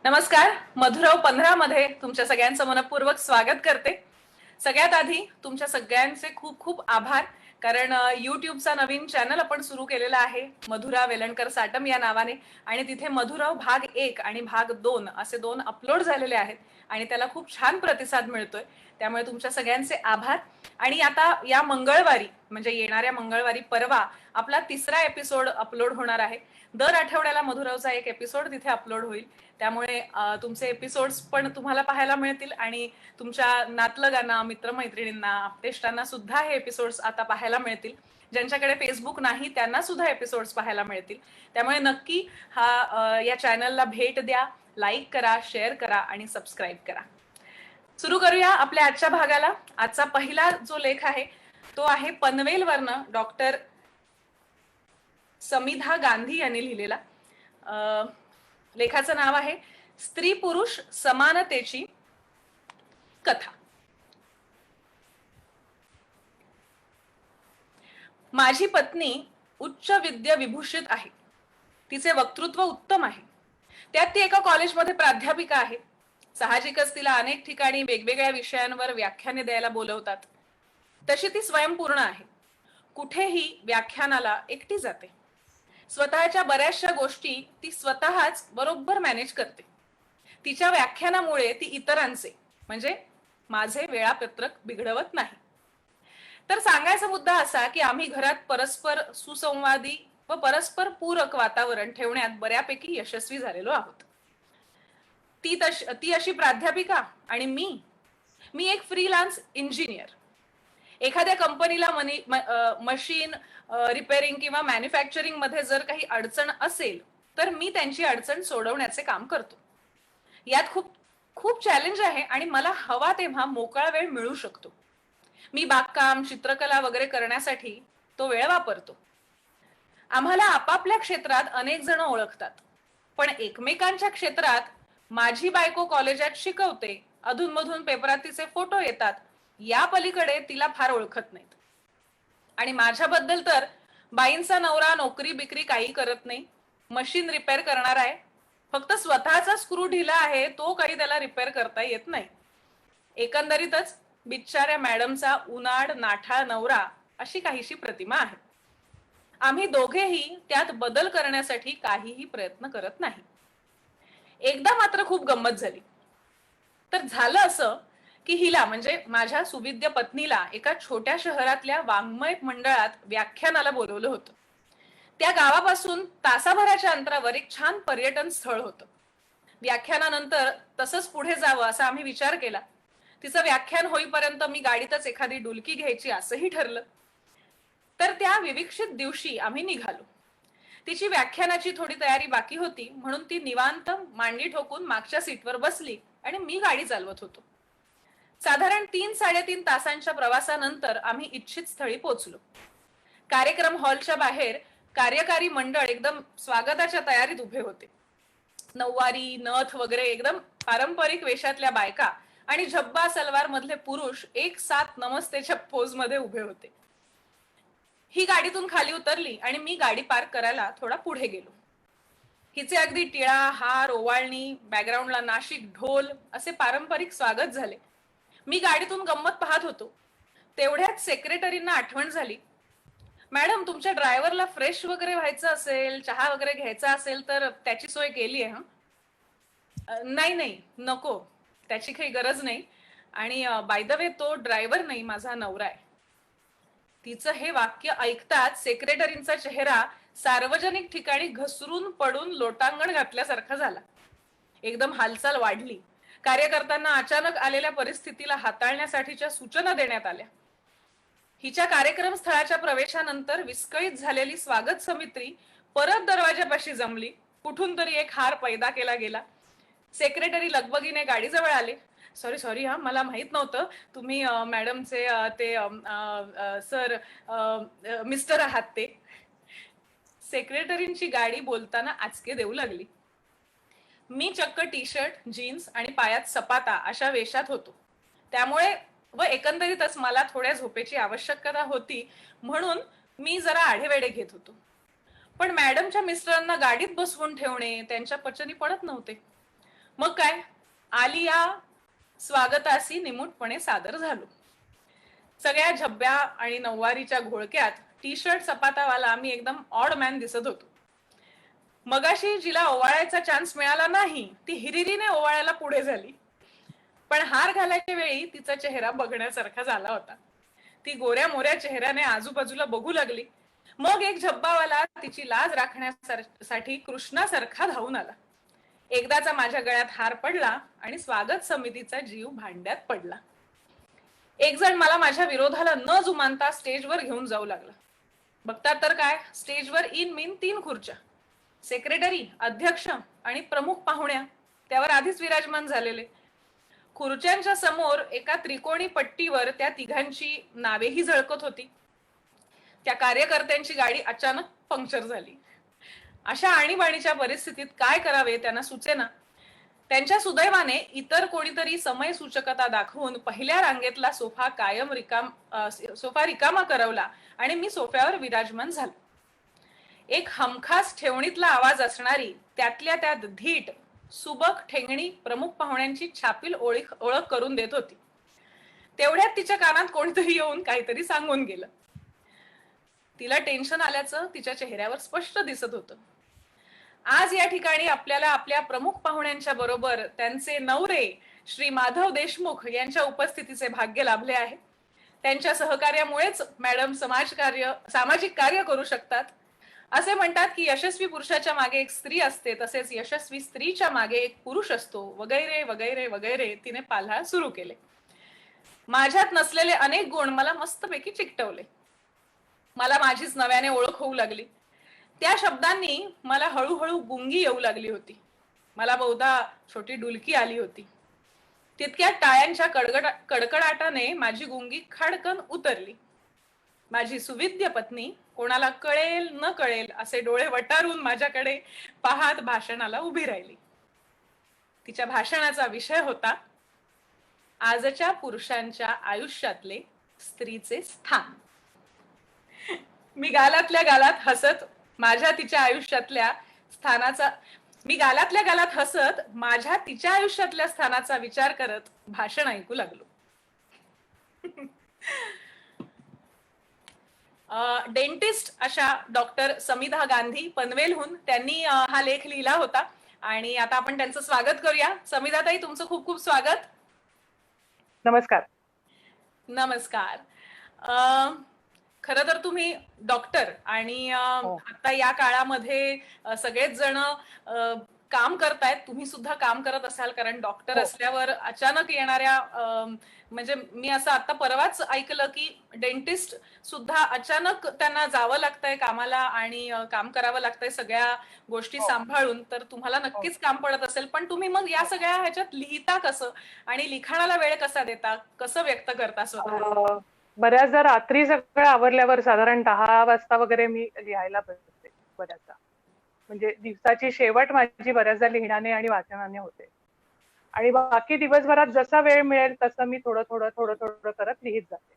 नमस्कार. मधुराव 15 मध्ये तुमच्या सगळ्यांचं मनपूर्वक स्वागत करते. सगळ्यात आधी तुमच्या सगळ्यांचे खूप खूप आभार, कारण YouTubeचा नवीन चॅनल आपण सुरू केलेला आहे मधुरा वेलणकर साटम या नावाने, आणि तिथे मधुराव भाग 1 आणि भाग 2 असे 2 अपलोड झालेले आहेत आणि त्याला खूप छान प्रतिसाद मिळतोय. त्यामुळे तुमच्या सगळ्यांचे आभार. आणि आता या मंगळवारी, म्हणजे येणाऱ्या मंगळवारी परवा, आपला 3रा एपिसोड अपलोड होणार आहे. दर आठवड्याला मधुरावचा एक एपिसोड तिथे अपलोड होईल. त्यामुळे तुमचे एपिसोड्स पण तुम्हाला पाहायला मिळतील आणि तुमच्या नातलगांना, मित्रमैत्रिणींना, आपतेष्टांना सुद्धा हे एपिसोड्स आता पाहायला मिळतील. ज्यांच्याकडे फेसबुक नाही त्यांना सुद्धा एपिसोड्स पाहायला मिळतील. त्यामुळे नक्की या चॅनलला भेट द्या, लाईक करा, शेअर करा आणि सबस्क्राईब करा. सुरू करूया आपल्या आजच्या भागाला. आजचा पहिला जो लेख आहे तो आहे पनवेलवरनं डॉक्टर समिधा गांधी यांनी लिहिलेला. लेखाचं नाव आहे स्त्री पुरुष समानतेची कथा. माझी पत्नी उच्च विद्या विभूषित आहे. तिचे वक्तृत्व उत्तम आहे. त्यात ती एका कॉलेजमध्ये प्राध्यापिका आहे. साहजिकच तिला अनेक ठिकाणी वेगवेगळ्या विषयांवर व्याख्याने द्यायला बोलवतात. तशी ती स्वयंपूर्ण आहे. कुठेही व्याख्यानाला एकटी जाते. स्वतःच्या बऱ्याचशा गोष्टी ती स्वतःच बरोबर मॅनेज करते. तिच्या व्याख्यानामुळे ती इतरांचे, म्हणजे माझे वेळापत्रक बिघडवत नाही. तर सांगायचा मुद्दा असा की आम्ही घरात परस्पर सुसंवादी व परस्पर पूरक वातावरण ठेवण्यात बऱ्यापैकी यशस्वी झालेलो आहोत. ती अशी प्राध्यापिका आणि मी एक फ्रीलान्स इंजिनियर. एखाद्या कंपनीला मशीन रिपेअरिंग किंवा मॅन्युफॅक्चरिंग मध्ये जर काही अडचण असेल तर मी त्यांची अडचण सोडवण्याचे काम करतो. यात खूप खूप चॅलेंज आहे आणि मला हवा तेव्हा मोकळा वेळ मिळू शकतो. मी बागकाम, चित्रकला वगैरे करण्यासाठी तो वेळ वापरतो. आम्हाला आपापल्या क्षेत्रात अनेक जण ओळखतात, पण एकमेकांच्या क्षेत्रात माझी बायको कॉलेजात शिकवते, अधूनमधून पेपरात तिचे फोटो येतात, या पलीकडे तिला फार ओळखत नाहीत. आणि माझ्याबद्दल तर बाईंचा नवरा नोकरी बिकरी काही करत नाही, मशीन रिपेअर करणार आहे, फक्त स्वतःचा स्क्रू ढिला आहे, तो काही त्याला रिपेअर करता येत नाही. एकंदरीतच बिचाऱ्या मॅडमचा उनाड नाठाळ नवरा अशी काहीशी प्रतिमा आहे. आम्ही दोघेही त्यात बदल करण्यासाठी काहीही प्रयत्न करत नाही. एकदा मात्र खूप गंमत झाली. तर झालं असं की हिला, म्हणजे माझ्या सुविद्य पत्नीला, एका छोट्या शहरातल्या वाङ्मय मंडळात व्याख्यानाला बोलवलं होतं. त्या गावापासून तासाभराच्या अंतरावर एक छान पर्यटन स्थळ होतं. व्याख्यानानंतर तसंच पुढे जावं असा आम्ही विचार केला. तिचं व्याख्यान होईपर्यंत मी गाडीतच एखादी डुलकी घ्यायची असंही ठरलं. तर त्या विविक्षित दिवशी आम्ही निघालो. तिची व्याख्यानाची थोडी तयारी बाकी होती, म्हणून ती निवांत मांडी ठोकून मागच्या सीटवर बसली आणि मी गाडी चालवत होतो. साधारण 3-3.5 तासांच्या प्रवासानंतर आम्ही इच्छित स्थळी पोहोचलो. कार्यक्रम हॉलच्या बाहेर कार्यकारी मंडळ एकदम स्वागताच्या तयारीत उभे होते. नऊवारी, नथ वगैरे एकदम पारंपरिक वेशातल्या बायका आणि झब्बा सलवार मधले पुरुष एक साथ नमस्तेच्या पोज मध्ये उभे होते. ही गाडीतून खाली उतरली आणि मी गाडी पार्क करायला थोडा पुढे गेलो. हिचे अगदी टिळा, हार, ओवाळणी, बॅकग्राऊंडला नाशिक ढोल असे पारंपरिक स्वागत झाले. मी गाडीतून गंमत पाहत होतो. तेवढ्यात सेक्रेटरींना आठवण झाली, मॅडम तुमच्या ड्रायव्हरला फ्रेश वगैरे व्हायचं असेल, चहा वगैरे घ्यायचा असेल तर त्याची सोय केली आहे. नाही नाही नको, त्याची काही गरज नाही, आणि बाय द वे तो ड्रायव्हर नाही, माझा नवरा आहे. तिचं हे वाक्य ऐकताच सेक्रेटरींचा चेहरा सार्वजनिक ठिकाणी घसरून पडून लोटांगण घातल्यासारखा झाला. एकदम हालचाल वाढली. कार्यकर्त्यांना अचानक आलेल्या परिस्थितीला हाताळण्यासाठीच्या सूचना देण्यात आल्या. हिच्या कार्यक्रम स्थळाच्या प्रवेशानंतर विस्कळीत झालेली स्वागत समिती परत दरवाजापाशी जमली. कुठून तरी एक हार पैदा केला गेला. सेक्रेटरी लगबगीने गाडीजवळ आले. सॉरी सॉरी हा, मला माहित नव्हतं तुम्ही मॅडमचे ते सर मिस्टर आहात ते. सेक्रेटरींची गाडी बोलताना आचके देऊ लागली. मी चक्क टी शर्ट, जीन्स आणि पायात सपाता अशा वेशात होतो. त्यामुळे व एकंदरीतच मला थोड्या झोपेची आवश्यकता होती, म्हणून मी जरा आढेवेढे घेत होतो. पण मॅडमच्या मिस्टरांना गाडीत बसवून ठेवणे त्यांच्या पचनी पडत नव्हते. मग काय, आली या स्वागतासी निमूटपणे सादर झालो. सगळ्या झब्ब्या आणि नऊवारीच्या घोळक्यात टी शर्ट सपाटावाला मी एकदम ऑड मॅन दिसत होतो. मगाशी जिला ओवाळायचा चान्स मिळाला नाही ती हिरिरीने ओवाळायला पुढे झाली, पण हार घालायच्या वेळी तिचा चेहरा बघण्यासारखा झाला होता. ती गोऱ्या मोऱ्या चेहऱ्याने आजूबाजूला बघू लागली. मग एक झब्बावाला तिची लाज राखण्यासाठी कृष्णासारखा धावून आला. एकदाचा माझ्या गळ्यात हार पडला आणि स्वागत समितीचा जीव भांड्यात पडला. एक जण मला माझ्या विरोधाला न जुमानता स्टेजवर घेऊन जाऊ लागला. बघतात तर काय, स्टेजवर इन मीन 3 खुर्च्या, सेक्रेटरी, अध्यक्ष आणि प्रमुख पाहुण्या त्यावर आधीच विराजमान झालेले. खुर्च्यांच्या समोर एका त्रिकोणी पट्टीवर त्या तिघांची नावेही झळकत होती. त्या कार्यकर्त्यांची गाडी अचानक पंक्चर झाली. अशा आणीबाणीच्या परिस्थितीत काय करावे त्यांना सुचेना. त्यांच्या सुदैवाने इतर कोणीतरी समय सूचकता दाखवून पहिल्या रांगेतला सोफा रिकामा करवला आणि मी सोफ्यावर विराजमान झालो. एक हमखास ठेवणीतला आवाज असणारी त्यातल्या त्यात धीट सुबक ठेंगणी प्रमुख पाहुण्यांची छापील ओळख करून देत होती. तेवढ्यात तिच्या कानात कोणीतरी येऊन काहीतरी सांगून गेलं. तिला टेन्शन आल्याचं तिच्या चेहऱ्यावर स्पष्ट दिसत होतं. आज या ठिकाणी आपल्याला आपल्या प्रमुख पाहुण्यांच्या बरोबर त्यांचे नवरे श्री माधव देशमुख यांच्या उपस्थितीचे भाग्य लाभले आहे. त्यांच्या सहकार्यामुळेच मॅडम सामाजिक कार्य करू शकतात. असे म्हणतात की यशस्वी पुरुषाच्या मागे एक स्त्री असते, तसेच यशस्वी स्त्रीच्या मागे एक पुरुष असतो, वगैरे वगैरे वगैरे. तिने पाल्हा सुरू केले. माझ्यात नसलेले अनेक गुण मला मस्तपैकी चिकटवले. मला माझीच नव्याने ओळख होऊ लागली. त्या शब्दांनी मला हळूहळू गुंगी येऊ लागली होती. मला बहुधा छोटी डुलकी आली होती. तितक्या टाळ्यांच्या कडकडाटाने माझी गुंगी खाडकन उतरली. माझी सुविद्य पत्नी कोणाला कळेल न कळेल असे डोळे वटारून माझ्याकडे पाहत भाषणाला उभी राहिली. तिच्या भाषणाचा विषय होता आजच्या पुरुषांच्या आयुष्यातले स्त्रीचे स्थान. मी गालातल्या गालात हसत माझ्या तिच्या आयुष्यातल्या स्थानाचा विचार करत भाषण ऐकू लागलो. डेंटिस्ट अशा डॉक्टर समिधा गांधी पनवेलहून त्यांनी हा लेख लिहिला होता आणि आता आपण त्यांचं स्वागत करूया. समिधाताई, तुमचं खूप खूप स्वागत. नमस्कार. नमस्कार. खरं तर तुम्ही डॉक्टर आणि आता या काळामध्ये सगळेच जण काम करतायत, तुम्ही सुद्धा काम करत असाल, कारण डॉक्टर असल्यावर अचानक येणाऱ्या म्हणजे मी असं आता परवाच ऐकलं की डेंटिस्ट सुद्धा अचानक त्यांना जावं लागतंय कामाला आणि काम करावं लागतंय सगळ्या गोष्टी सांभाळून. तर तुम्हाला नक्कीच काम पडत असेल, पण तुम्ही मग या सगळ्या ह्याच्यात लिहिता कसं आणि लिखाणाला वेळ कसा देता, कसं व्यक्त करता स्वतः? बऱ्याचदा रात्री सगळं आवरल्यावर साधारण 10 वाजता वगैरे मी लिहायला बसते. बऱ्याचदा म्हणजे दिवसाची शेवट माझी बऱ्याचदा लिहिण्याने आणि वाचनाने होते आणि बाकी दिवसभरात जसा वेळ मिळेल तसं मी थोडं थोडं करत लिहित जाते.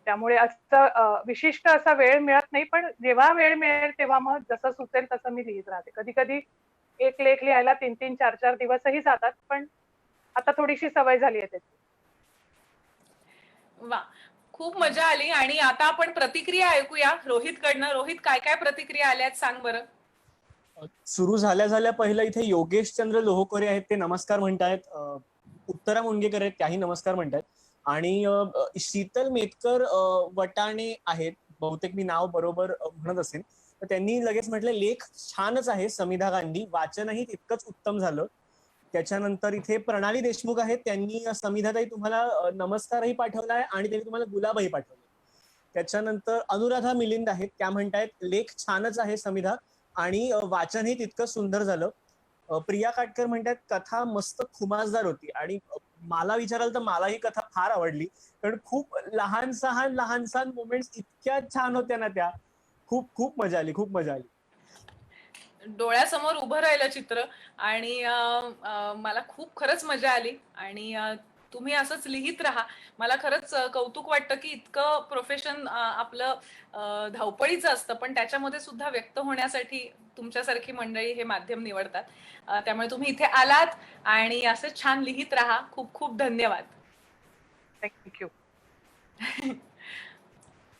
त्यामुळे असं विशिष्ट असा वेळ मिळत नाही, पण जेव्हा वेळ मिळेल तेव्हा मग जसं सुचेल तसं मी लिहित राहते. कधी कधी एक लेख लिहायला 3-3, 4-4 दिवसही जातात, पण आता थोडीशी सवय झाली आहे त्याची. वा, खूप मजा आली. आणि आता आपण प्रतिक्रिया ऐकूया रोहित कडनं. रोहित, काय काय प्रतिक्रिया आल्यात सांग बरं. सुरू झाल्या पहिलं इथे योगेश चंद्र लोहकोरे आहेत, ते नमस्कार म्हणतायत. उत्तरा मुंडगेकर आहेत, त्याही नमस्कार म्हणतायत. आणि शीतल मेतकर वटाणे आहेत, बहुतेक मी नाव बरोबर म्हणत असेल, तर त्यांनी लगेच म्हटलं लेख छानच आहे समिधा गांधी, वाचनही तितकंच उत्तम झालं. त्याच्यानंतर इथे प्रणाली देशमुख आहेत, त्यांनी समिधाताई तुम्हाला नमस्कारही पाठवलाय आणि त्यांनी तुम्हाला गुलाबही पाठवलाय. त्याच्यानंतर अनुराधा मिलिंद आहेत, त्या म्हणतायत लेख छानच आहे समिधा आणि वाचनही तितकं सुंदर झालं. प्रिया काटकर म्हणतात कथा मस्त खुमासदार होती. आणि मला विचाराल तर मला ही कथा फार आवडली, कारण खूप लहान सहान मोमेंट्स इतक्या छान होत्या ना त्या. खूप खूप मजा आली. डोळ्यासमोर उभं राहिलं चित्र आणि मला खूप खरंच मजा आली. आणि तुम्ही असंच लिहित राहा. मला खरंच कौतुक वाटतं की इतकं प्रोफेशन आपलं धावपळीचं असतं, पण त्याच्यामध्ये सुद्धा व्यक्त होण्यासाठी तुमच्यासारखी मंडळी हे माध्यम निवडतात. त्यामुळे तुम्ही इथे आलात आणि असं छान लिहित राहा. खूप खूप धन्यवाद. थँक्यू.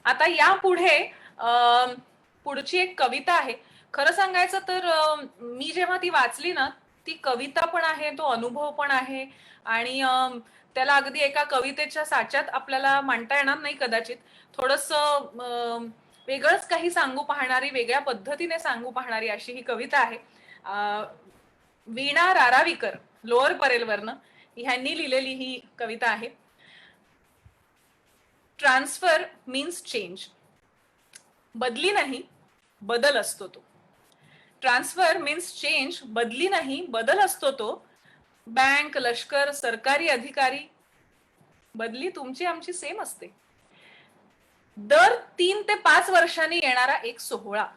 आता यापुढे पुढची एक कविता आहे. खरं सांगायचं तर मी जेव्हा ती वाचली ना, ती कविता पण आहे, तो अनुभव पण आहे आणि त्याला अगदी एका कवितेच्या साच्यात आपल्याला मांडता येणार नाही कदाचित. थोडंसं वेगळंच काही सांगू पाहणारी, वेगळ्या पद्धतीने सांगू पाहणारी अशी ही कविता आहे. वीणा रारावीकर, लोअर परेलवरनं ह्यांनी लिहिलेली ही कविता आहे. Transfer means change. बदली नाही, बदल असतो तो. ट्रान्सफर मीन्स चेंज, बदली नाही, बदल असतो तो. बँक, लष्कर, सरकारी अधिकारी, बदली तुमची आमची सेम असते. दर 3 ते 5 वर्षांनी येणारा एक सोहळा,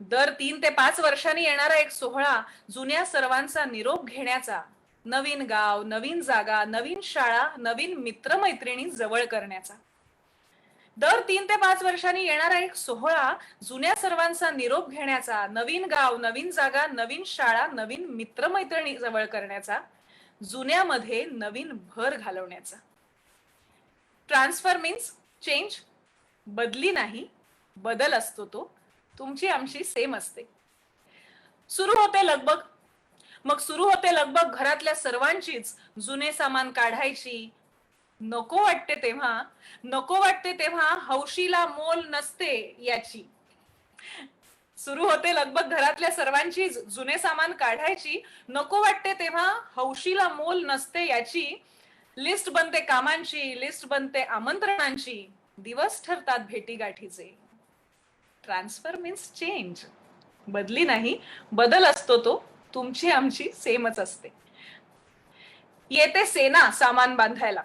दर 3 ते 5 वर्षांनी येणारा एक सोहळा, जुन्या सर्वांचा निरोप घेण्याचा, नवीन गाव, नवीन जागा, नवीन शाळा, नवीन मित्रमैत्रिणी जवळ करण्याचा. दर 3 ते 5 वर्षांनी येणारा एक सोहळा, जुन्या सर्वांचा निरोप घेण्याचा, नवीन गाव, नवीन जागा, नवीन शाळा, नवीन मित्रमैत्रिणी जवळ करण्याचा, जुन्यामध्ये नवीन भर घालवण्याचा. ट्रान्सफर मीन्स चेंज, बदली नाही, बदल असतो तो. तुमची आमची सेम असते. सुरू होते लगबग, मग सुरू होते लगबग घरातल्या सर्वांचीच. जुने सामान काढायची, नको वाटते तेव्हा, नको वाटते तेव्हा हौशीला मोल नसते याची. सुरू होते लगबग घरातल्या सर्वांचीच. जुने सामान काढायची, नको वाटते तेव्हा हौशीला मोल नसते याची. लिस्ट बनते कामांची, लिस्ट बनते आमंत्रणांची, दिवस ठरतात भेटीगाठीचे. ट्रान्सफर मीन्स चेंज, बदली नाही, बदल असतो तो. तुमची आमची सेमच असते. येते सेना सामान बांधायला,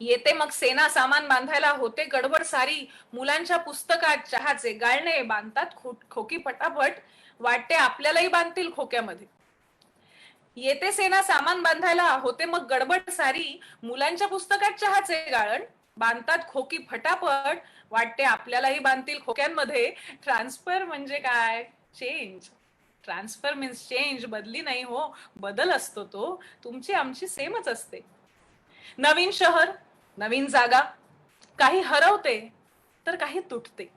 येते मग सेना सामान बांधायला, होते गडबड सारी. मुलांच्या पुस्तकात चहाचे गाळणे, बांधतात खोकी पटापट, वाटते आपल्यालाही बांधतील खोक्यामध्ये. येते सेना सामान बांधायला, होते मग गडबड सारी. मुलांच्या पुस्तकात चहाचे गाळण, बांधतात खोकी फटाफट, वाटते आपल्यालाही बांधतील खोक्यांमध्ये. ट्रान्सफर म्हणजे काय? चेंज. ट्रान्सफर मीन्स चेंज, बदली नाही हो, बदल असतो तो. तुमची आमची सेमच असते. नवीन शहर, नवीन जागा, काही हरवते तर काही तुटते.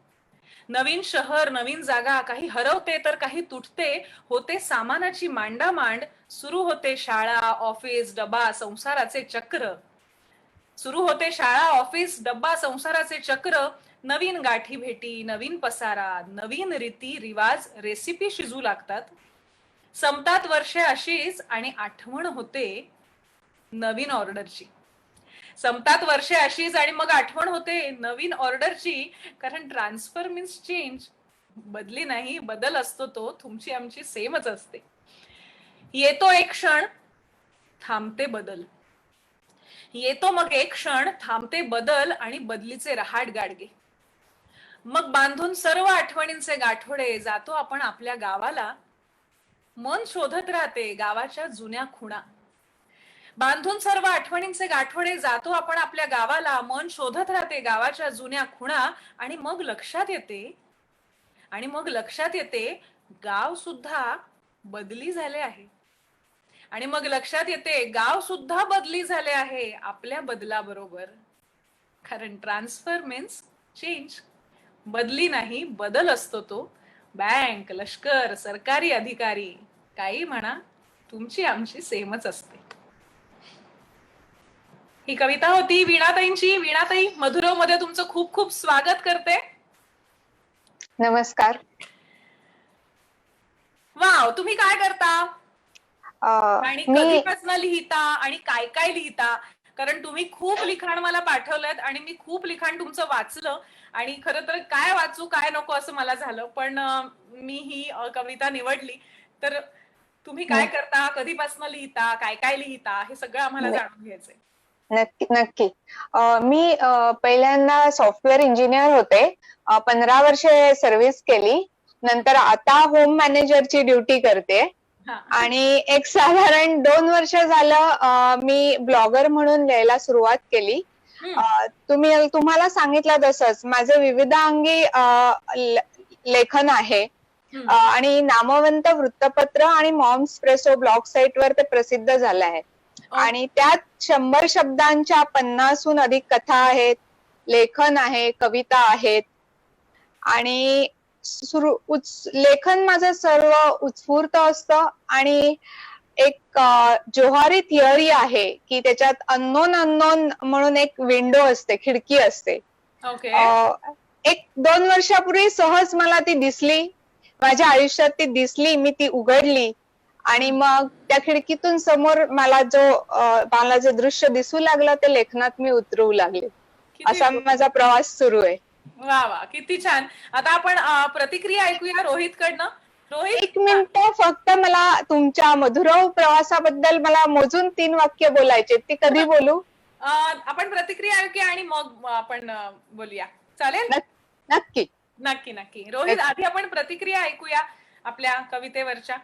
नवीन शहर, नवीन जागा, काही हरवते तर काही तुटते. होते सामानाची मांडामांड, सुरू होते शाळा, ऑफिस, डबा, संसाराचे चक्र. सुरू होते शाळा, ऑफिस, डब्बा, संसाराचे चक्र. नवीन गाठी भेटी, नवीन पसारा, नवीन रीती रिवाज, रेसिपी शिजू लागतात. संपतात वर्षे अशीच आणि आठवण होते नवीन ऑर्डरची. संपतात वर्षे अशीच आणि मग आठवण होते नवीन ऑर्डरची. कारण ट्रान्सफर मीन्स चेंज, बदली नाही, बदल असतो तो. तुमची आमची सेमच असते. येतो एक क्षण, थांबते बदल. येतो मग एक क्षण, थांबते बदल आणि बदलीचे रहाट गाडगे. मग बांधून सर्व आठवणींचे गाठोडे, जातो आपण आपल्या गावाला. मन शोधत राहते गावाच्या जुन्या खुणा. बांधून सर्व आठवणींचे गाठोडे, जातो आपण आपल्या गावाला. मन शोधत राहते गावाच्या जुन्या खुणा. आणि मग लक्षात येते गाव सुद्धा बदली झाले आहे. आणि मग लक्षात येते गाव सुद्धा बदली झाले आहे आपल्या बदलाबरोबर. कारण ट्रान्सफर मीन्स चेंज, बदली नाही, बदल असतो तो. बँक, लष्कर, सरकारी अधिकारी, काही म्हणा, तुमची आमची सेमच असते. ही कविता होती वीणाताईंची. वीणाताई, मधुरव मध्ये तुमचं खूप खूप स्वागत करते. नमस्कार. वाव, तुम्ही काय करता आणि कधीपासून लिहिता आणि काय काय लिहिता? कारण तुम्ही खूप लिखाण मला पाठवलंय आणि मी खूप लिखाण तुमचं वाचलं आणि खरं तर काय वाचू काय नको असं मला झालं, पण मी ही कविता निवडली. तर तुम्ही काय करता, कधीपासून लिहिता, काय काय लिहिता, हे सगळं आम्हाला जाणून घ्यायचंय. नक्की नक्की. मी पहिल्यांदा सॉफ्टवेअर इंजिनियर होते. 15 वर्षे सर्व्हिस केली. नंतर आता होम मॅनेजरची ड्युटी करते. हा. आणि एक साधारण 2 वर्ष झालं मी ब्लॉगर म्हणून लिहायला सुरुवात केली. तुम्हाला सांगितलं तसंच माझं विविधांगी लेखन आहे. आणि नामवंत वृत्तपत्र आणि मॉम्स प्रेसो ब्लॉग साईट वर ते प्रसिद्ध झालं आहे. आणि त्यात 100 शब्दांच्या 50हून अधिक कथा आहेत, लेखन आहे, कविता आहेत. आणि लेखन माझं सर्व उत्स्फूर्त असतं. आणि एक जोहारी थिअरी आहे की त्याच्यात अननोन म्हणून एक विंडो असते, खिडकी असते. ओके. 1-2 वर्षापूर्वी सहज मला ती दिसली, माझ्या आयुष्यात ती दिसली, मी ती उघडली आणि मग त्या खिडकीतून समोर मला जे दृश्य दिसू लागलं ते लेखनात मी उतरवू लागले. असा माझा प्रवास सुरू आहे. वा वा, किती छान. आता आपण प्रतिक्रिया ऐकूया रोहित कडनं. रोहित, 1 मिनिट फक्त, मला तुमच्या मधुरव प्रवासाबद्दल मला मोजून 3 वाक्य बोलायचे, ती कधी बोलू? आपण प्रतिक्रिया ऐकूया आणि मग आपण बोलूया, चालेल? नक्की नक्की नक्की. रोहित, आधी आपण प्रतिक्रिया ऐकूया आपल्या कवितेवरच्या.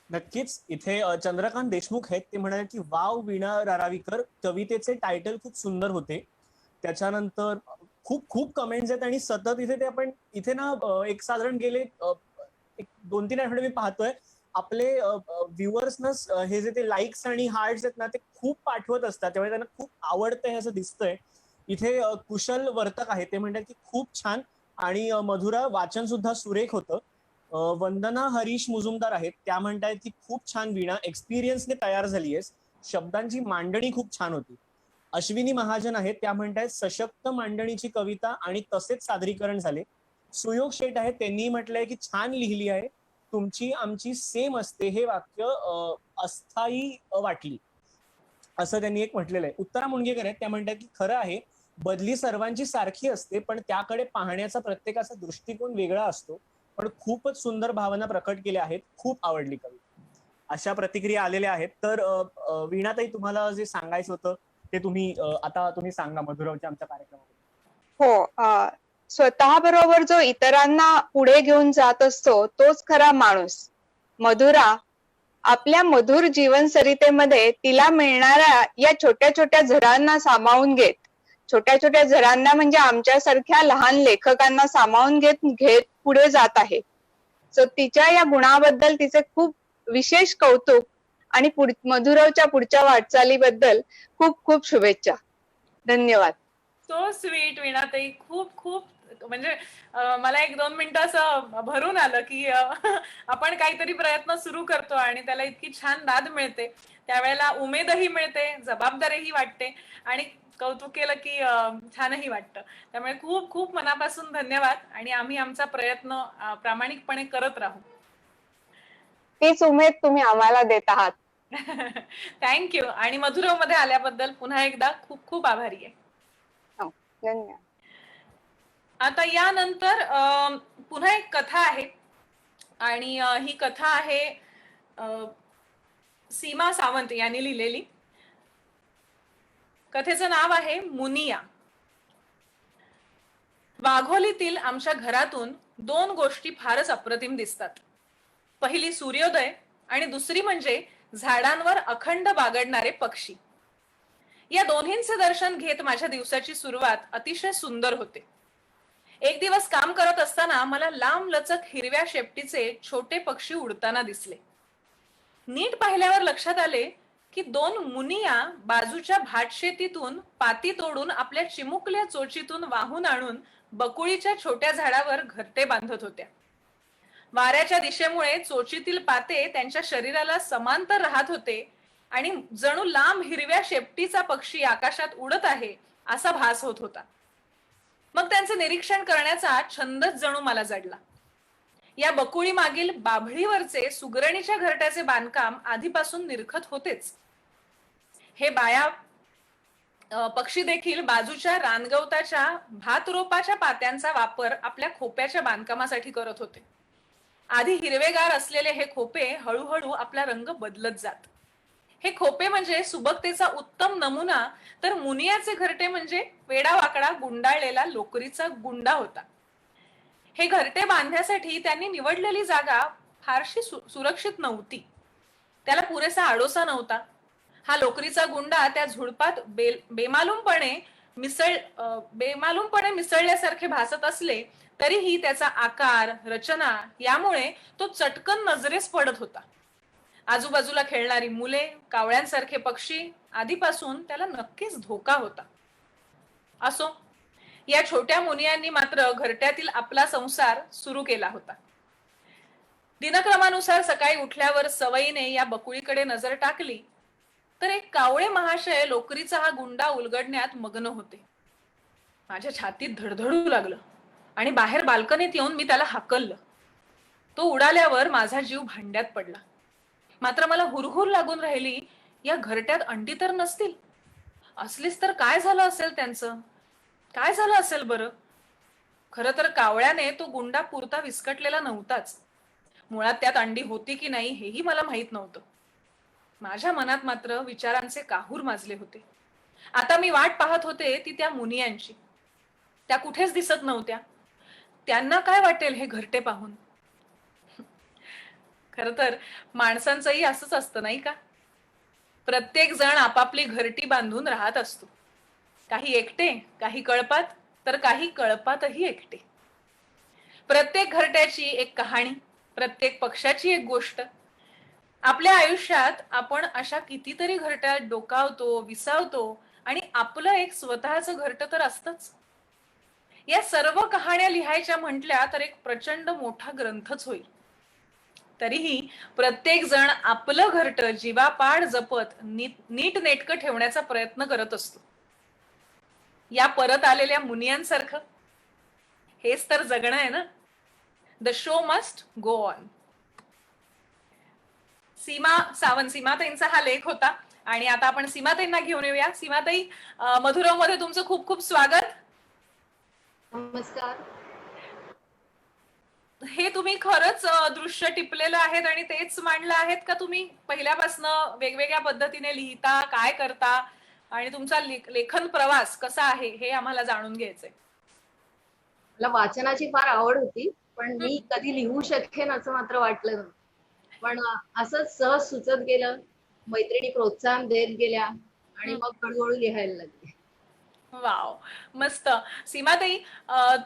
नक्कीच. इथे चंद्रकांत देशमुख आहेत, ते म्हणाले की वाव वीणा रारावीकर, कवितेचे टायटल खूप सुंदर होते. त्याच्यानंतर खूप खूप कमेंट्स आहेत आणि सतत इथे ना एक साधारण गेले 2-3 आठवडे मी पाहतोय आपले व्ह्युअर्स ना हे जे ते लाईक्स आणि हार्ट्स आहेत ना ते खूप पाठवत असतात, त्यामुळे त्यांना खूप आवडतंय असं दिसतंय. इथे कुशल वर्तक आहे, ते म्हणतात की खूप छान आणि मधुरा वाचन सुद्धा सुरेख होतं. वंदना हरीश मुजुमदार आहेत, त्या म्हणतायत की खूप छान वीणा, एक्सपिरियन्सने तयार झालीयस, शब्दांची मांडणी खूप छान होती. अश्विनी महाजन आहेत, त्या म्हणतायत सशक्त मांडणीची कविता आणि तसेच सादरीकरण झाले. सुयोग शेठ आहेत, त्यांनी म्हटलंय की छान लिहिली आहे, तुमची आमची सेम असते, हे वाक्य अस्थायी वाटली, असं त्यांनी एक म्हटलेलं आहे. उत्तरा मुणगेकर आहेत, त्या म्हणतात की खरं आहे, बदली सर्वांची सारखी असते, पण त्याकडे पाहण्याचा प्रत्येकाचा दृष्टिकोन वेगळा असतो. पण खूपच सुंदर भावना प्रकट केल्या आहेत, खूप आवडली कविता. अशा प्रतिक्रिया आलेल्या आहेत. तर वीणाताई, तुम्हाला जे सांगायचं होतं ते आता तुम्ही सांगा मधुरावच्या आमच्या कार्यक्रमामध्ये. हो, स्वतः बरोबर जो इतरांना पुढे घेऊन जात असतो तोच खरा माणूस. मधुरा आपल्या मधुर जीवनसरितेमध्ये तिला मिळणाऱ्या या छोट्या छोट्या झरांना सामावून घेत, छोट्या छोट्या झरांना म्हणजे आमच्यासारख्या लहान लेखकांना सामावून घेत पुढे जात आहे. सो तिच्या या गुणाबद्दल तिचे खूप विशेष कौतुक आणि मधुरावच्या पुढच्या वाटचालीबद्दल खूप खूप शुभेच्छा. धन्यवाद. सो स्वीट वीणाताई, खूप खूप म्हणजे मला 1-2 मिनिटं असं भरून आलं की आपण काहीतरी प्रयत्न सुरू करतो आणि त्याला इतकी छान दाद मिळते, त्यावेळेला उमेदही मिळते, जबाबदारीही वाटते आणि कौतुक केलं की छानही वाटतं. त्यामुळे खूप खूप मनापासून धन्यवाद आणि आम्ही आमचा प्रयत्न प्रामाणिकपणे करत राहू. तीच उमेद तुम्ही आम्हाला देत आहात. थँक्यू. आणि मधुराव मध्ये आल्याबद्दल पुन्हा एकदा खूप खूप आभारी आहे. धन्यवाद. आता यानंतर पुन्हा एक कथा आहे आणि ही कथा आहे सीमा सावंत यांनी लिहिलेली. कथेचं नाव आहे मुनिया. वाघोलीतील आमच्या घरातून 2 गोष्टी फारच अप्रतिम दिसतात. पहिली सूर्योदय आणि दुसरी म्हणजे झाडांवर अखंड बागडणारे पक्षी. या दोन्हींचे दर्शन घेत माझ्या दिवसाची सुरुवात अतिशय सुंदर होते. एक दिवस काम करत असताना मला लांब लचक हिरव्या शेपटीचे छोटे पक्षी उडताना दिसले. नीट पाहिल्यावर लक्षात आले की 2 मुनिया बाजूच्या भातशेतीतून पाती तोडून आपल्या चिमुकल्या चोचीतून वाहून आणून बकुळीच्या छोट्या झाडावर घरटे बांधत होत्या. वाऱ्याच्या दिशेमुळे चोचीतील पाते त्यांच्या शरीराला समांतर राहत होते आणि जणू लांब हिरव्या शेपटीचा पक्षी आकाशात उडत आहे असा भास होत होता. मग त्यांचे निरीक्षण करण्याचा छंदच जणू मला जडला. या बकुळी मागील बाभळीवरचे सुगरणीच्या घरट्याचे बांधकाम आधीपासून निरखत होतेच. हे बाया पक्षी देखील बाजूच्या रानगवताच्या भातरोपाच्या पात्यांचा वापर आपल्या खोप्याच्या बांधकामासाठी करत होते. आधी हिरवेगार असलेले हे खोपे हळूहळू आपला रंग बदलत जात. हे खोपे म्हणजे सुबकतेचा उत्तम नमुना, तर मुनियाचे घरटे म्हणजे वेडावाकडा गुंडाळलेला लोकरीचा गुंडा होता. हे घरटे बांधण्यासाठी त्यांनी निवडलेली जागा फारशी सुरक्षित नव्हती. त्याला पुरेसा आडोसा नव्हता. हा लोकरीचा गुंडा त्या झुडपात बेमालूमपणे मिसळल्यासारखे भासत असले तरीही त्याचा आकार, रचना यामुळे तो चटकन नजरेस पडत होता. आजूबाजूला खेळणारी मुले, कावळ्यांसारखे पक्षी आधीपासून त्याला नक्कीच धोका होता. असो, या छोट्या मुनियांनी मात्र घरट्यातील आपला संसार सुरू केला होता. दिनक्रमानुसार सकाळी उठल्यावर सवयीने या बकुळीकडे नजर टाकली तर एक कावळे महाशय लोकरीचा हा गुंडा उलगडण्यात मग्न होते. माझ्या छातीत धडधडू लागलं आणि बाहेर बाल्कनीत येऊन मी त्याला हाकललं. तो उडाल्यावर माझा जीव भांड्यात पडला. मात्र मला हुरहुर लागून राहिली, या घरट्यात अंडी तर नसतील. असलीच तर काय झालं असेल त्यांचं? काय झालं असेल बरं? खरं तर कावळ्याने तो गुंडा पुरता विस्कटलेला नव्हताच. मुळात त्यात अंडी होती की नाही हेही मला माहित नव्हतं. माझ्या मनात मात्र विचारांचे काहूर माजले होते. आता मी वाट पाहत होते ती त्या मुनियांची. त्या कुठेच दिसत नव्हत्या. त्यांना काय वाटेल हे घरटे पाहून? खर तर माणसांचंही असंच असतं नाही का? प्रत्येक जण आपापली घरटी बांधून राहत असतो. काही एकटे, काही कळपात, तर काही कळपातही एकटे. प्रत्येक घरट्याची एक कहाणी, प्रत्येक पक्षाची एक गोष्ट. आपल्या आयुष्यात आपण अशा कितीतरी घरट्यात डोकावतो, विसावतो आणि आपलं एक स्वतःचं घरटं तर असतंच. या सर्व कहाण्या लिहायच्या म्हटल्या तर एक प्रचंड मोठा ग्रंथच होईल. तरीही प्रत्येक जण आपलं घरटं जीवापाड जपत नीटनेटकं ठेवण्याचा प्रयत्न करत असतो. या परत आलेल्या मुनियांसारखं. हेच तर जगणं आहे ना. The show must go on. Seema Sawant, सीमाताईंचा हा लेख होता आणि आता आपण सीमाताईंना घेऊन येऊया. सीमाताई, मधुरव मध्ये तुमचं खूप खूप स्वागत. नमस्कार. हे तुम्ही खरंच दृश्य टिपलेलं आहेत आणि तेच मांडलं आहेत का तुम्ही पहिल्यापासून वेगवेगळ्या पद्धतीने लिहिता, काय करता आणि तुमचा लेखन प्रवास कसा आहे हे आम्हाला जाणून घ्यायचंय. मला वाचनाची फार आवड होती, पण मी कधी लिहू शकेन असं मात्र वाटलं नव्हतं. पण असंच सहज सुचत गेलं, मैत्रिणी प्रोत्साहन देत गेल्या आणि मग हळूहळू लिहायला लागले. वाव, मस्त. सीमाताई,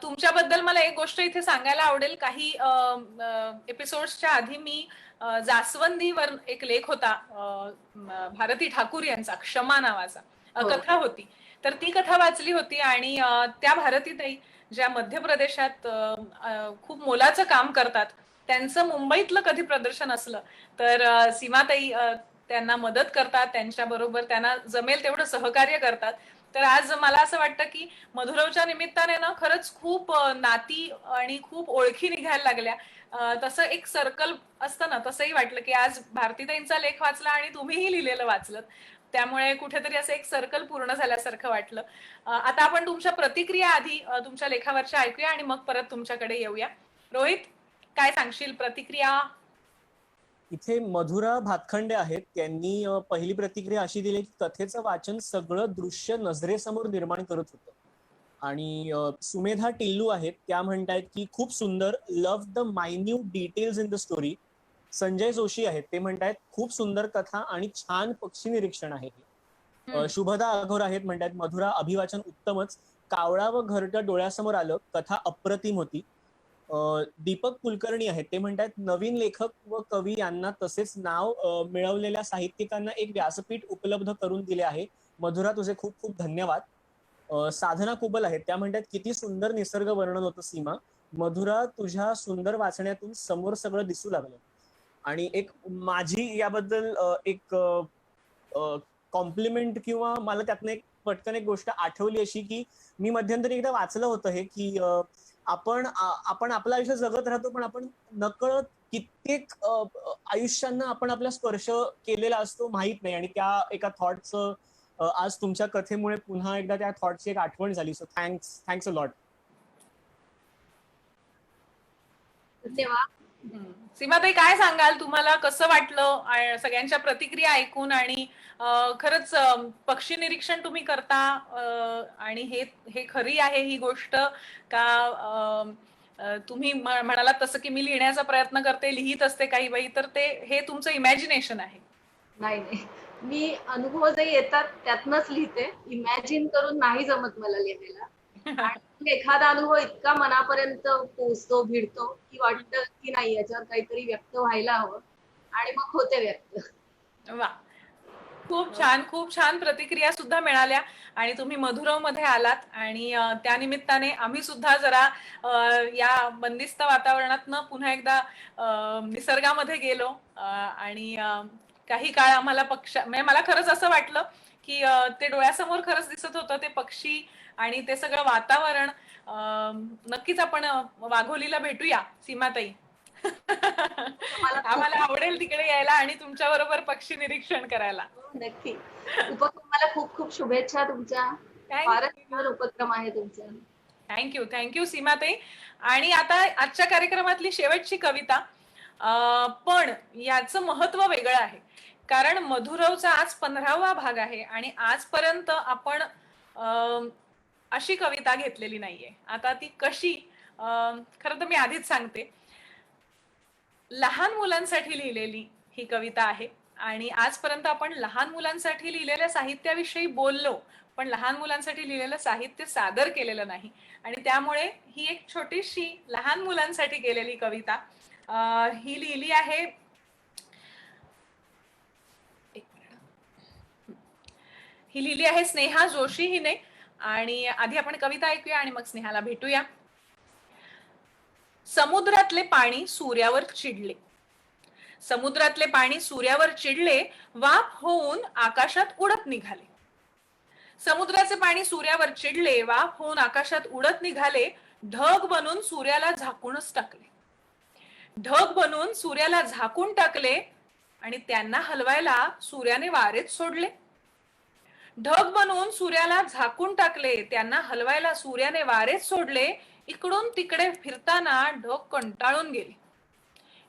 तुमच्याबद्दल मला एक गोष्ट इथे सांगायला आवडेल. काही एपिसोड्सच्या आधी मी जास्वंदीवर एक लेख होता भारती ठाकूर यांचा, क्षमा नावाचा कथा होती. तर ती कथा वाचली होती आणि त्या भारतीताई ज्या मध्य प्रदेशात खूप मोलाचं काम करतात, त्यांचं मुंबईतलं कधी प्रदर्शन असलं तर सीमाताई त्यांना मदत करतात, त्यांच्या बरोबर त्यांना जमेल तेवढं सहकार्य करतात. तर आज मला असं वाटतं की मधुरवच्या निमित्ताने ना खरंच खूप नाती आणि खूप ओळखी निघायला लागल्या. तसं एक सर्कल असतं ना, तसंही वाटलं की आज भारतीताईंचा लेख वाचला आणि तुम्हीही लिहिलेलं वाचलं, त्यामुळे कुठेतरी असं एक सर्कल पूर्ण झाल्यासारखं वाटलं. आता आपण तुमच्या प्रतिक्रिया आधी तुमच्या लेखावरच्या ऐकूया आणि मग परत तुमच्याकडे येऊया. रोहित, काय सांगशील प्रतिक्रिया? इथे मधुरा भातखंडे आहेत. त्यांनी पहिली प्रतिक्रिया अशी दिली की कथेचं वाचन सगळं दृश्य नजरेसमोर निर्माण करत होतं. आणि सुमेधा टिल्लू आहेत, त्या म्हणतायत की खूप सुंदर, love the minute details in the story. Sanjay Joshi आहेत, ते म्हणतायत खूप सुंदर कथा आणि छान पक्षी निरीक्षण आहे. शुभदा अघोर आहेत, म्हणतात मधुरा अभिवाचन उत्तमच, कावळा व घरटं डोळ्यासमोर आलं, कथा अप्रतिम होती. दीपक कुलकर्णी आहेत, ते म्हणतात नवीन लेखक व कवी यांना तसेच नाव मिळवलेल्या साहित्यिकांना एक व्यासपीठ उपलब्ध करून दिले आहे. मधुरा, तुझे खूप खूप धन्यवाद. साधना कुबल आहेत, त्या म्हणतात किती सुंदर निसर्ग वर्णन होतं सीमा. मधुरा, तुझ्या सुंदर वाचण्यातून समोर सगळं दिसू लागलं. आणि एक माझी याबद्दल एक कॉम्प्लिमेंट किंवा मला त्यातनं एक पटकन एक गोष्ट आठवली अशी की मी मध्यंतरी एकदा वाचलं होतं हे की आपण आपलं आयुष्य जगत राहतो, पण आपण नकळत कित्येक आयुष्यांना आपण आपला स्पर्श केलेला असतो, माहित नाही. आणि त्या एका थॉटचं आज तुमच्या कथेमुळे पुन्हा एकदा त्या थॉटची एक आठवण झाली. So thanks a lot. धन्यवाद. सीमाताई, काय सांगाल? तुम्हाला कसं वाटलं सगळ्यांच्या प्रतिक्रिया ऐकून? आणि खरंच पक्षी निरीक्षण तुम्ही करता आणि हे खरी आहे ही गोष्ट का तुम्ही म्हणालात तसं की मी लिहिण्याचा प्रयत्न करते, लिहित असते काही बाई, तर हे तुमचं इमॅजिनेशन आहे? नाही नाही, मी अनुभव जे येतात त्यातनंच लिहिते. इमॅजिन करून नाही जमत मला लिहायला. आणि मग एखादा अनुभव इतका मनापर्यंत पोहोचतो, भिडतो, की वाटतं की नाही याच्यावर काहीतरी व्यक्त व्हायला हवं, आणि मग होते व्यक्त. वा, खूप छान प्रतिक्रिया सुद्धा मिळाल्या आणि तुम्ही मधुरव मध्ये आलात आणि त्या निमित्ताने आम्ही सुद्धा जरा या बंदिस्त वातावरणातनं पुन्हा एकदा निसर्गामध्ये गेलो आणि काही काळ आम्हाला म्हणजे मला खरंच असं वाटलं की ते डोळ्यासमोर खरंच दिसत होतं ते पक्षी आणि ते सगळं वातावरण. नक्कीच आपण वाघोलीला भेटूया सीमाताई. मला आम्हाला आवडेल तिकडे यायला आणि तुमच्या बरोबर पक्षी निरीक्षण करायला. नक्की. उपक्रमाला खूप खूप शुभेच्छा तुमच्या. फारच छान उपक्रम आहे तुमचा. थँक्यू सीमाताई. आणि आता आजच्या कार्यक्रमातली शेवटची कविता, पण याचं महत्व वेगळं आहे कारण मधुरवचा आज 15वा भाग आहे आणि आजपर्यंत आपण अशी कविता घेतलेली नाहीये. आता ती कशी, खरं तर मी आधीच सांगते, लहान मुलांसाठी लिहिलेली ही कविता आहे आणि आजपर्यंत आपण लहान मुलांसाठी लिहिलेल्या साहित्याविषयी बोललो पण लहान मुलांसाठी लिहिलेलं साहित्य सादर केलेलं नाही आणि त्यामुळे ही एक छोटीशी लहान मुलांसाठी केलेली कविता ही लिहिली आहे. ही लिहिली आहे स्नेहा जोशी हिने. आणि आधी आपण कविता ऐकूया आणि मग स्नेहाला भेटूया. समुद्रातले पाणी सूर्यावर चिडले, समुद्रातले पाणी सूर्यावर चिडले, वाफ होऊन आकाशात उडत निघाले. समुद्राचे पाणी सूर्यावर चिडले, वाफ होऊन आकाशात उडत निघाले, ढग बनून सूर्याला झाकूनच टाकले. ढग बनून सूर्याला झाकून टाकले आणि त्यांना हलवायला सूर्याने वारेच सोडले. ढग बनवून सूर्याला झाकून टाकले, त्यांना हलवायला सूर्याने वारेच सोडले. इकडून तिकडे फिरताना ढग कंटाळून गेले,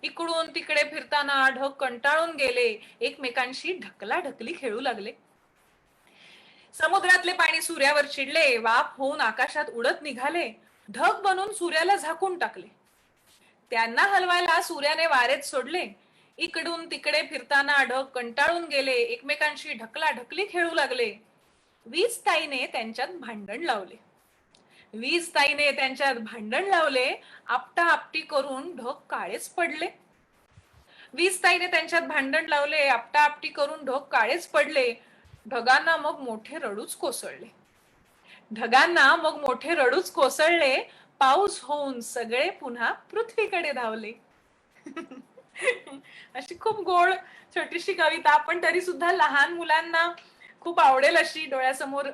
इकडून तिकडे फिरताना ढग कंटाळून गेले, एकमेकांशी ढकलाढकली खेळू लागले. समुद्रातले पाणी सूर्यावर चिडले, वाफ होऊन आकाशात उडत निघाले, ढग बनून सूर्याला झाकून टाकले. त्यांना हलवायला सूर्याने वारेच सोडले. इकडून तिकडे फिरताना ढग कंटाळून गेले, एकमेकांशी ढकलाढकली खेळू लागले. वीज ताईने त्यांच्यात भांडण लावले, वीज ताईने त्यांच्यात भांडण लावले, आपटा आपटी करून ढग काळेच पडले. वीज ताईने त्यांच्यात भांडण लावले, आपटा आपटी करून ढग काळेच पडले. ढगांना मग मोठे रडूच कोसळले, ढगांना मग मोठे रडूच कोसळले, पाऊस होऊन सगळे पुन्हा पृथ्वीकडे धावले. अशी खूप गोड छोटीशी कविता, पण तरी सुद्धा लहान मुलांना खूप आवडेल अशी, डोळ्यासमोर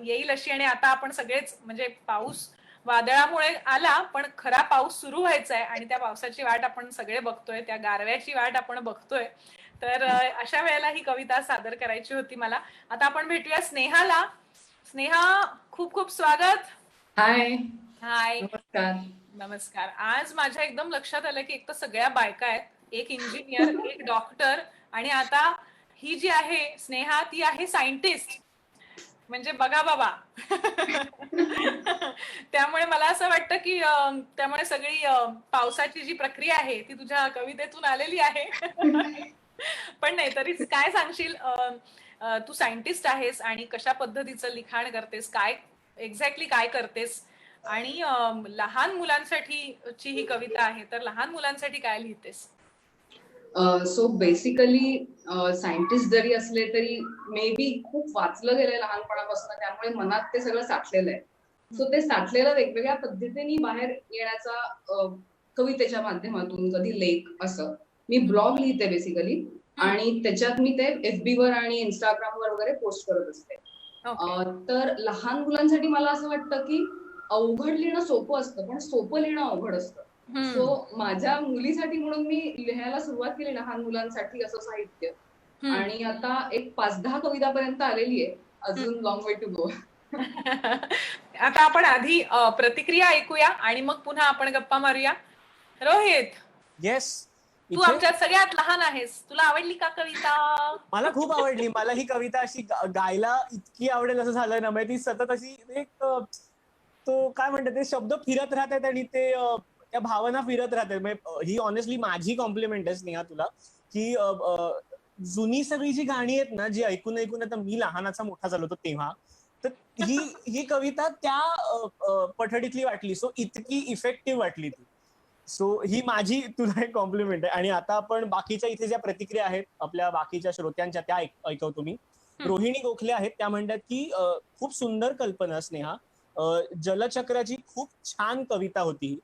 येईल अशी. आणि आता आपण सगळेच म्हणजे पाऊस वादळामुळे आला पण खरा पाऊस सुरू व्हायचा आहे आणि त्या पावसाची वाट आपण सगळे बघतोय, त्या गारव्याची वाट आपण बघतोय. तर अशा वेळेला ही कविता सादर करायची होती मला. आता आपण भेटूया स्नेहाला. स्नेहा, खूप खूप स्वागत. हाय. हाय, नमस्कार. नमस्कार. आज माझ्या एकदम लक्षात आलं की एक तर सगळ्या बायका आहेत, एक इंजिनियर, एक डॉक्टर आणि आता ही जी आहे स्नेहा ती आहे सायंटिस्ट. म्हणजे बघा बाबा. त्यामुळे मला असं वाटतं की त्यामुळे सगळी पावसाची जी प्रक्रिया आहे ती तुझ्या कवितेतून आलेली आहे. पण नाही तरी काय सांगशील, तू सायंटिस्ट आहेस आणि कशा पद्धतीचं लिखाण करतेस, काय एक्झॅक्टली काय करतेस आणि लहान मुलांसाठी ची ही कविता आहे तर लहान मुलांसाठी काय लिहितेस? सो बेसिकली सायंटिस्ट जरी असले तरी मे बी खूप वाचलं गेलंय लहानपणापासून, त्यामुळे मनात ते सगळं साठलेलं आहे. सो ते साठलेलं वेगवेगळ्या पद्धतीने बाहेर येण्याचा कवितेच्या माध्यमातून, कधी लेख, असं मी ब्लॉग लिहिते बेसिकली आणि त्याच्यात मी ते FB वर आणि इंस्टाग्रामवर वगैरे पोस्ट करत असते. तर लहान मुलांसाठी मला असं वाटतं की अवघड लिहिणं सोपं असतं पण सोपं लिहिणं अवघड असतं. सो माझ्या मुलीसाठी म्हणून मी लिहायला सुरुवात केली लहान मुलांसाठी असं साहित्य, आणि आता एक 5-10 कवितापर्यंत आलेली आहे. अजून लॉंग वे टू गो. आता आपण आधी प्रतिक्रिया ऐकूया आणि मग पुन्हा आपण गप्पा मारूया. रोहित, येस, तू आमच्यात सगळ्यात लहान आहेस, तुला आवडली का कविता? मला खूप आवडली. मला ही कविता अशी गायला इतकी आवडेल असं झालं ना, म्हणजे ती सतत अशी एक तो काय म्हणतात ते शब्द फिरत राहतात आणि ते त्या भावना फिरत राहतात. म्हणजे ही ऑनेस्टली माझी कॉम्प्लिमेंट आहे स्नेहा तुला, की जुनी सगळी जी गाणी आहेत ना, जी ऐकून ऐकून आता मी लहानाचा मोठा झालो होतो तेव्हा, तर ही ही कविता त्या पठडीतली वाटली. सो इतकी इफेक्टिव्ह वाटली ती. सो ही माझी तुला एक कॉम्प्लिमेंट आहे. आणि आता आपण बाकीच्या इथे ज्या प्रतिक्रिया आहेत आपल्या बाकीच्या श्रोत्यांच्या, त्या ऐकवतो मी. रोहिणी गोखले आहेत, त्या म्हणतात की खूप सुंदर कल्पना स्नेहा, जलचक्राची खूप छान कविता होती.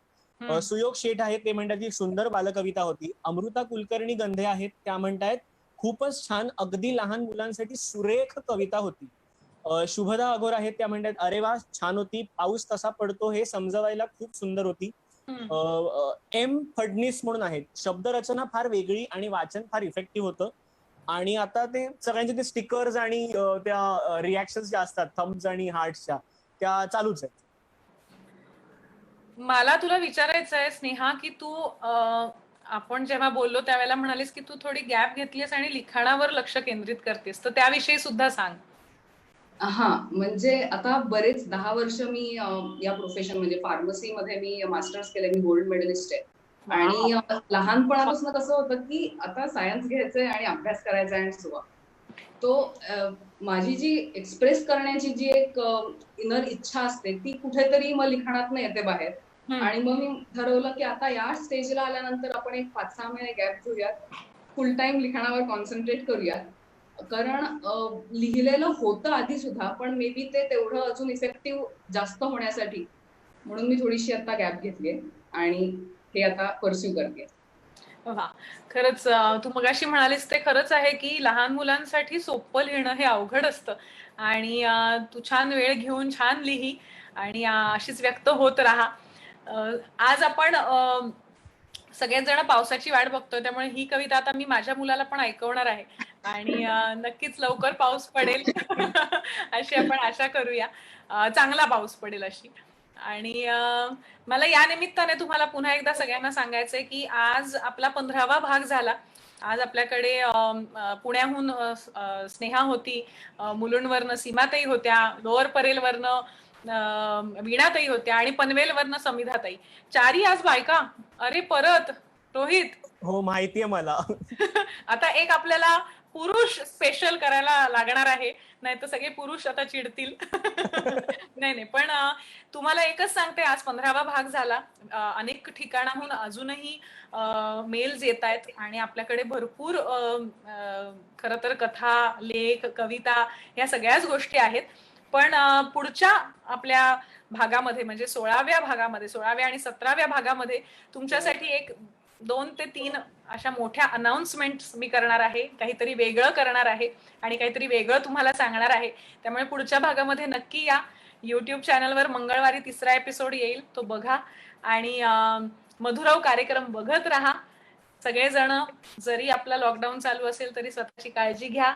सुयोग शेठ आहेत, ते म्हणतात की सुंदर बालकविता होती. अमृता कुलकर्णी गंधे आहेत, त्या म्हणतायत खूपच छान, अगदी लहान मुलांसाठी सुरेख कविता होती. शुभदा अघोर आहेत, त्या म्हणतात अरे वा छान होती, पाऊस कसा पडतो हे समजवायला खूप सुंदर होती. एम फडणीस म्हणून आहेत, शब्दरचना फार वेगळी आणि वाचन फार इफेक्टिव्ह होतं. आणि आता ते सगळ्यांचे ते स्टिकर्स आणि त्या रिॲक्शन्स ज्या असतात थम्स आणि हार्ट्सच्या, त्या चालूच आहेत. मला तुला विचारायचं आहे स्नेहा, की तू आपण जेव्हा बोललो त्यावेळेला म्हणालीस की तू थोडी गॅप घेतलीस आणि लिखाणावर लक्ष केंद्रित करतेस, तर त्याविषयी सुद्धा सांग. हा, म्हणजे आता बरेच 10 वर्ष मी या प्रोफेशन म्हणजे फार्मसीमध्ये मी मास्टर्स केलंय, मी गोल्ड मेडलिस्ट आहे. आणि लहानपणापासून कसं होतं की आता सायन्स घ्यायचंय आणि अभ्यास करायचा आणि सुवा तो माझी जी एक्सप्रेस करण्याची जी एक इनर इच्छा असते ती कुठेतरी मग लिखाणात येते बाहेर. आणि मग मी ठरवलं की आता या स्टेजला आल्यानंतर आपण एक 5-6 महिने गॅप घेऊयात, फुल टाइम लिखाणावर कॉन्सन्ट्रेट करूयात. कारण लिहिलेलं होतं आधी सुद्धा, पण मे बी ते तेवढं अजून इफेक्टिव्ह जास्त होण्यासाठी म्हणून मी थोडीशी आता गॅप घेतलीये आणि हे आता परस्यू करते. वा, खरंच तू मगाशी म्हणालीस ते खरंच आहे की लहान मुलांसाठी सोपं लिहिणं हे अवघड असतं. आणि तू छान वेळ घेऊन छान लिही आणि अशीच व्यक्त होत राहा. आज आपण सगळेच जण पावसाची वाट बघतोय, त्यामुळे ही कविता आता मी माझ्या मुलाला पण ऐकवणार आहे. आणि नक्कीच लवकर पाऊस पडेल अशी आपण आशा करूया. चांगला पाऊस पडेल अशी. आणि मला या निमित्ताने तुम्हाला पुन्हा एकदा सगळ्यांना सांगायचंय की आज आपला 15वा भाग झाला. आज आपल्याकडे पुण्याहून स्नेहा होती, मुलुंडवरनं सीमाताई होत्या, लोअर परेलवरनं वीणाताई होत्या आणि पनवेलवरनं समिधाताई. 4ही आज बायका. अरे परत रोहित, हो माहितीये मला. आता एक आपल्याला पुरुष स्पेशल करायला लागणार आहे, नाही तर सगळे पुरुष आता चिडतील. नाही नाही, पण तुम्हाला एकच सांगते, आज 15वा भाग झाला. अनेक ठिकाणाहून अजूनही मेल्स येत आहेत आणि आपल्याकडे भरपूर खरं तर कथा, लेख, कविता या सगळ्याच गोष्टी आहेत. पण पुढच्या आपल्या भागामध्ये म्हणजे 16व्या भागामध्ये, 16व्या आणि 17व्या भागामध्ये तुमच्यासाठी एक 2 ते 3 अशा मोठ्या अनाउन्समेंट्स मी करणार आहे. काहीतरी वेगळं करणार आहे आणि काहीतरी वेगळं तुम्हाला सांगणार आहे. त्यामुळे पुढच्या भागामध्ये नक्की या. YouTube चॅनलवर मंगळवारी 3रा एपिसोड येईल, तो बघा आणि मधुराव कार्यक्रम बघत राहा. सगळेजण, जरी आपला लॉकडाऊन चालू असेल तरी स्वतःची काळजी घ्या,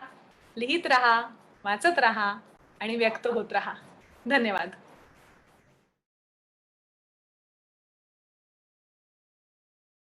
लिहित राहा, वाचत राहा आणि व्यक्त होत राहा. धन्यवाद.